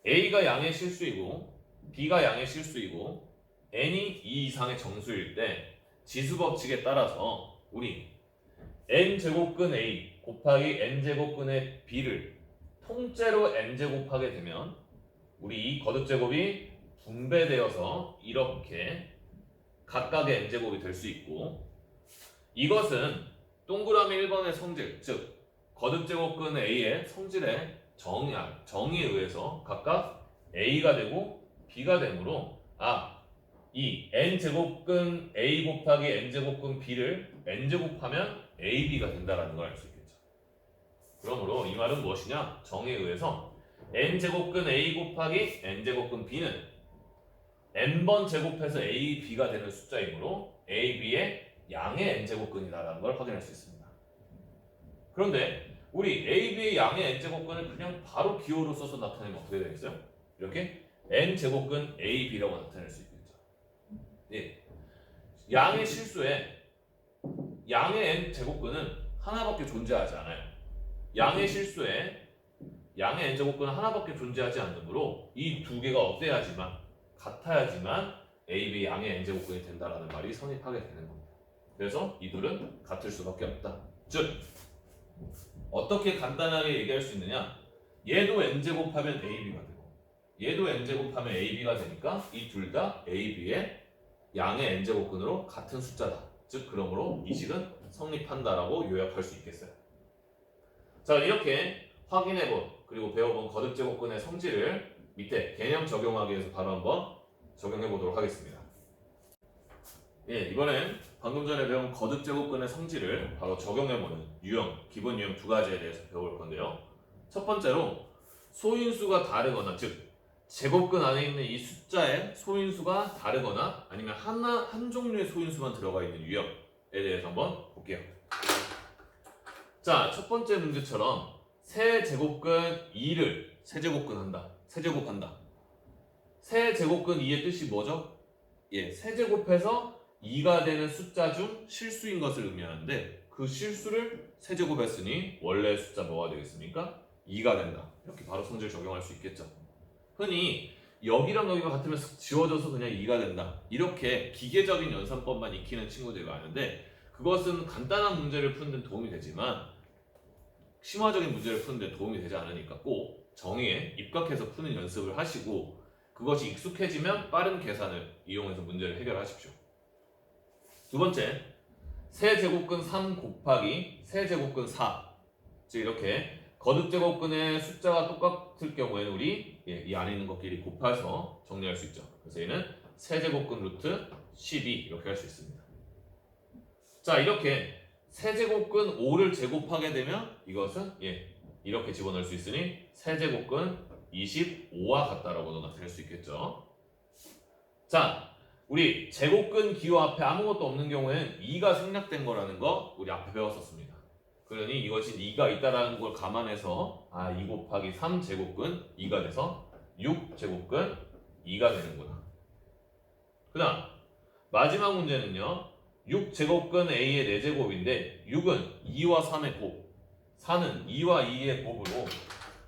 [SPEAKER 1] A가 양의 실수이고 B가 양의 실수이고 N이 2 이상의 정수일 때 지수법칙에 따라서 우리 N제곱근 A 곱하기 N제곱근의 B를 통째로 N제곱하게 되면 우리 이 거듭제곱이 분배되어서 이렇게 각각의 N제곱이 될 수 있고 이것은 동그라미 1번의 성질, 즉 거듭제곱근 A의 성질의 정의에 의해서 각각 A가 되고 B가 되므로 이 N제곱근 A 곱하기 N제곱근 B를 N제곱하면 AB가 된다는 걸 알 수 있겠죠. 그러므로 이 말은 무엇이냐? 정의에 의해서 N제곱근 A 곱하기 N제곱근 B는 N번 제곱해서 AB가 되는 숫자이므로 AB의 양의 N제곱근이다라는 걸 확인할 수 있습니다. 그런데 우리 AB의 양의 N제곱근을 그냥 바로 기호로 써서 나타내면 어떻게 되겠어요? 이렇게 N제곱근 AB라고 나타낼 수 있겠죠. 예. 양의 실수에 양의 n 제곱근은 하나밖에 존재하지 않아요. 양의 실수에 양의 n 제곱근은 하나밖에 존재하지 않으므로 이 두 개가 어때야지만 같아야지만 a, b 양의 n 제곱근이 된다라는 말이 성립하게 되는 겁니다. 그래서 이 둘은 같을 수밖에 없다. 즉 어떻게 간단하게 얘기할 수 있느냐? 얘도 n 제곱하면 ab가 되고 얘도 n 제곱하면 ab가 되니까 이 둘 다 ab의 양의 n 제곱근으로 같은 숫자다. 즉 그러므로 이 식은 성립한다라고 요약할 수 있겠어요. 자, 이렇게 확인해본 그리고 배워본 거듭제곱근의 성질을 밑에 개념 적용하기 위해서 바로 한번 적용해 보도록 하겠습니다. 예, 이번엔 방금 전에 배운 거듭제곱근의 성질을 바로 적용해보는 유형, 기본 유형 두 가지에 대해서 배워볼 건데요. 첫 번째로 소인수가 다르거나 즉 제곱근 안에 있는 이 숫자의 소인수가 다르거나 아니면 한 종류의 소인수만 들어가 있는 유형에 대해서 한번 볼게요. 자, 첫 번째 문제처럼 세제곱근 2를 세제곱근한다. 세제곱한다. 세제곱근 2의 뜻이 뭐죠? 예, 세제곱해서 2가 되는 숫자 중 실수인 것을 의미하는데 그 실수를 세제곱했으니 원래 숫자 뭐가 되겠습니까? 2가 된다. 이렇게 바로 성질 적용할 수 있겠죠. 흔히 여기랑 여기가 같으면 지워져서 그냥 2가 된다. 이렇게 기계적인 연산법만 익히는 친구들이 많은데 그것은 간단한 문제를 푸는 데 도움이 되지만 심화적인 문제를 푸는 데 도움이 되지 않으니까 꼭 정의에 입각해서 푸는 연습을 하시고 그것이 익숙해지면 빠른 계산을 이용해서 문제를 해결하십시오. 두 번째, 세제곱근 3 곱하기 세제곱근 4. 즉 이렇게 거듭제곱근의 숫자가 똑같을 경우에는 우리 이 안에 있는 것끼리 곱해서 정리할 수 있죠. 그래서 얘는 세제곱근 루트 12 이렇게 할 수 있습니다. 자, 이렇게 세제곱근 5를 제곱하게 되면 이것은 이렇게 집어넣을 수 있으니 세제곱근 25와 같다라고도 나타낼 수 있겠죠. 자, 우리 제곱근 기호 앞에 아무것도 없는 경우에는 2가 생략된 거라는 거 우리 앞에 배웠었습니다. 그러니 이것이 2가 있다라는 걸 감안해서 2 곱하기 3 제곱근 2가 돼서 6 제곱근 2가 되는구나. 그 다음 마지막 문제는요. 6 제곱근 a의 4제곱인데 6은 2와 3의 곱, 4는 2와 2의 곱으로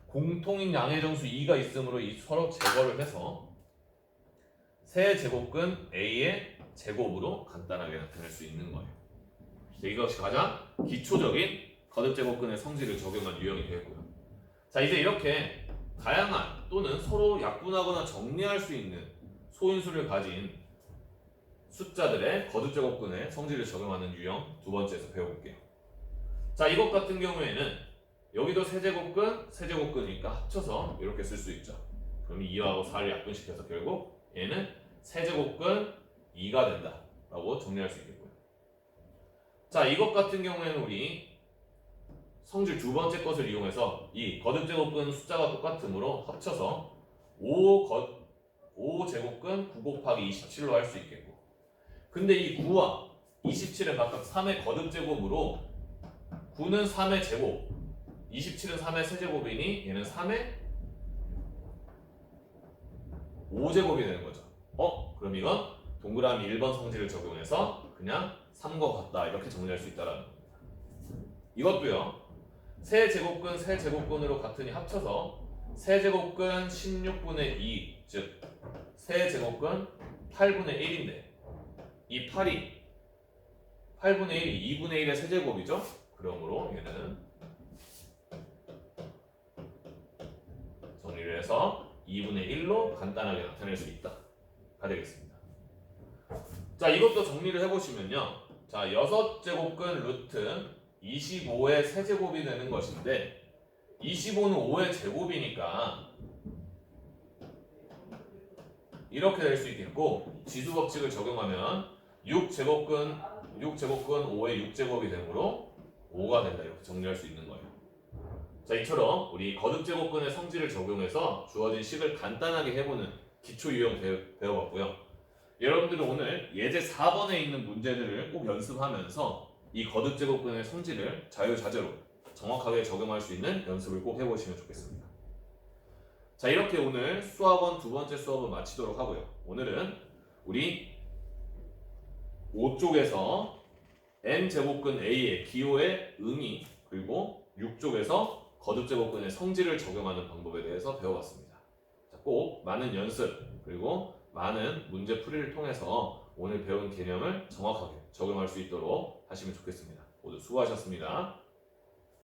[SPEAKER 1] 공통인 양의 정수 2가 있으므로 이 서로 제거를 해서 세제곱근 a의 제곱으로 간단하게 나타낼 수 있는 거예요. 이것이 가장 기초적인 거듭제곱근의 성질을 적용한 유형이 되겠고요. 자, 이제 이렇게 다양한 또는 서로 약분하거나 정리할 수 있는 소인수를 가진 숫자들의 거듭제곱근의 성질을 적용하는 유형 두 번째에서 배워볼게요. 자, 이것 같은 경우에는 여기도 세제곱근, 세제곱근이니까 합쳐서 이렇게 쓸 수 있죠. 그럼 2하고 4를 약분시켜서 결국 얘는 세제곱근 2가 된다 라고 정리할 수 있겠고요. 자, 이것 같은 경우에는 우리 성질 두 번째 것을 이용해서 이 거듭제곱근 숫자가 똑같으므로 합쳐서 5 제곱근 9 곱하기 27로 할 수 있겠고, 근데 이 9와 27은 각각 3의 거듭제곱으로 9는 3의 제곱, 27은 3의 세제곱이니 얘는 3의 5제곱이 되는 거죠. 그럼 이건 동그라미 1번 성질을 적용해서 그냥 3과 같다 이렇게 정리할 수 있다는 겁니다. 이것도요. 세제곱근 세제곱근으로 같으니 합쳐서 세제곱근 16분의 2, 즉 세제곱근 8분의 1인데 이 8이 8분의 1이 2분의 1의 세제곱이죠. 그러므로 얘는 정리를 해서 2분의 1로 간단하게 나타낼 수 있다 가 되겠습니다. 자, 이것도 정리를 해보시면요. 자, 6제곱근 루트 25의 세제곱이 되는 것인데 25는 5의 제곱이니까 이렇게 될 수 있겠고, 지수법칙을 적용하면 6제곱근 5의 6제곱이 되므로 5가 된다 이렇게 정리할 수 있는 거예요. 자, 이처럼 우리 거듭제곱근의 성질을 적용해서 주어진 식을 간단하게 해보는 기초 유형 배워봤고요. 여러분들은 오늘 예제 4번에 있는 문제들을 꼭 연습하면서 이 거듭제곱근의 성질을 자유자재로 정확하게 적용할 수 있는 연습을 꼭 해보시면 좋겠습니다. 자, 이렇게 오늘 수학원 두 번째 수업을 마치도록 하고요. 오늘은 우리 5쪽에서 n제곱근 A의 기호의 의미 그리고 6쪽에서 거듭제곱근의 성질을 적용하는 방법에 대해서 배워봤습니다. 자, 꼭 많은 연습 그리고 많은 문제 풀이를 통해서 오늘 배운 개념을 정확하게 적용할 수 있도록 하시면 좋겠습니다. 모두 수고하셨습니다.